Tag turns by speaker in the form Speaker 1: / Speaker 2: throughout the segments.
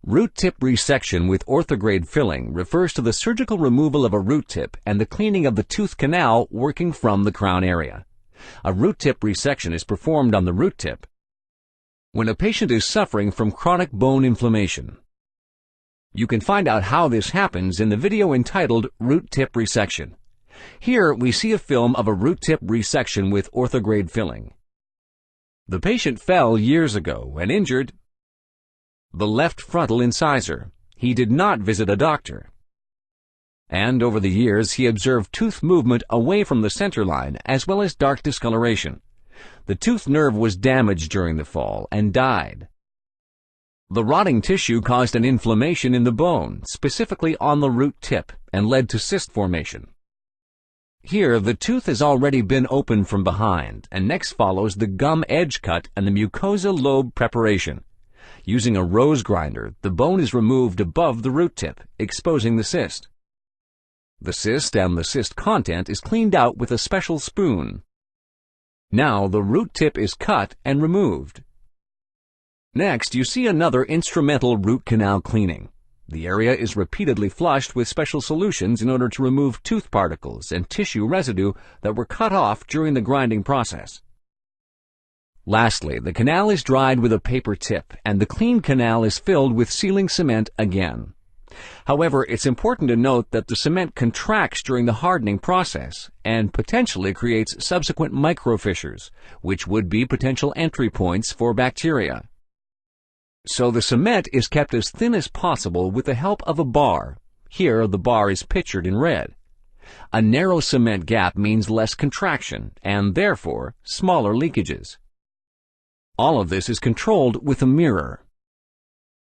Speaker 1: Root tip resection with orthograde filling refers to the surgical removal of a root tip and the cleaning of the tooth canal working from the crown area. A root tip resection is performed on the root tip when a patient is suffering from chronic bone inflammation. You can find out how this happens in the video entitled Root Tip Resection. Here we see a film of a root tip resection with orthograde filling. The patient fell years ago and injured the left frontal incisor. He did not visit a doctor. And over the years he observed tooth movement away from the center line as well as dark discoloration. The tooth nerve was damaged during the fall and died. The rotting tissue caused an inflammation in the bone, specifically on the root tip, and led to cyst formation. Here, the tooth has already been opened from behind, and next follows the gum edge cut and the mucosa lobe preparation. Using a rose grinder, the bone is removed above the root tip, exposing the cyst. The cyst and the cyst content is cleaned out with a special spoon. Now the root tip is cut and removed. Next, you see another instrumental root canal cleaning. The area is repeatedly flushed with special solutions in order to remove tooth particles and tissue residue that were cut off during the grinding process. Lastly, the canal is dried with a paper tip, and the clean canal is filled with sealing cement again. However, it's important to note that the cement contracts during the hardening process and potentially creates subsequent microfissures, which would be potential entry points for bacteria. So the cement is kept as thin as possible with the help of a bar. Here, the bar is pictured in red. A narrow cement gap means less contraction and, therefore, smaller leakages. All of this is controlled with a mirror.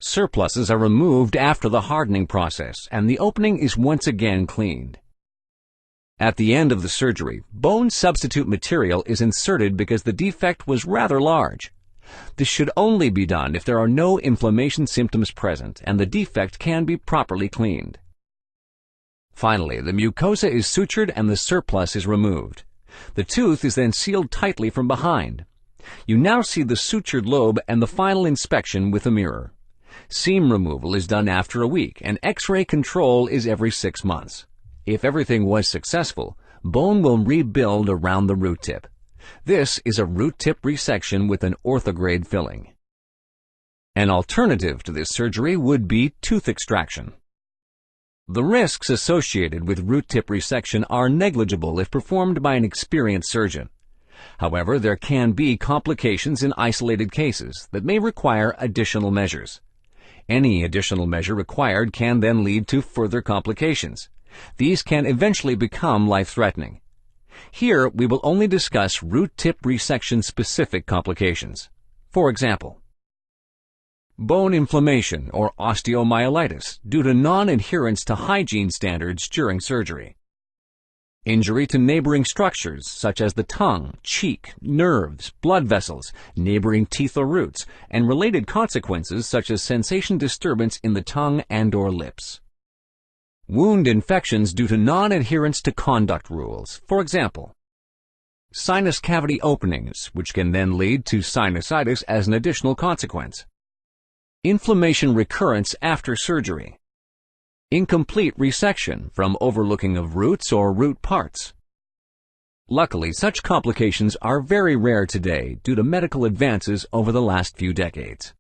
Speaker 1: Surpluses are removed after the hardening process, and the opening is once again cleaned. At the end of the surgery, bone substitute material is inserted because the defect was rather large. This should only be done if there are no inflammation symptoms present and the defect can be properly cleaned. Finally, the mucosa is sutured and the surplus is removed. The tooth is then sealed tightly from behind. You now see the sutured lobe and the final inspection with a mirror. Seam removal is done after a week, and X-ray control is every 6 months. If everything was successful, bone will rebuild around the root tip. This is a root tip resection with an orthograde filling. An alternative to this surgery would be tooth extraction. The risks associated with root tip resection are negligible if performed by an experienced surgeon. However, there can be complications in isolated cases that may require additional measures. Any additional measure required can then lead to further complications. These can eventually become life-threatening. Here, we will only discuss root tip resection-specific complications. For example, bone inflammation or osteomyelitis due to non-adherence to hygiene standards during surgery. Injury to neighboring structures such as the tongue, cheek, nerves, blood vessels, neighboring teeth or roots, and related consequences such as sensation disturbance in the tongue and/or lips. Wound infections due to non-adherence to conduct rules, for example, sinus cavity openings, which can then lead to sinusitis as an additional consequence. Inflammation recurrence after surgery. Incomplete resection from overlooking of roots or root parts. Luckily, such complications are very rare today due to medical advances over the last few decades.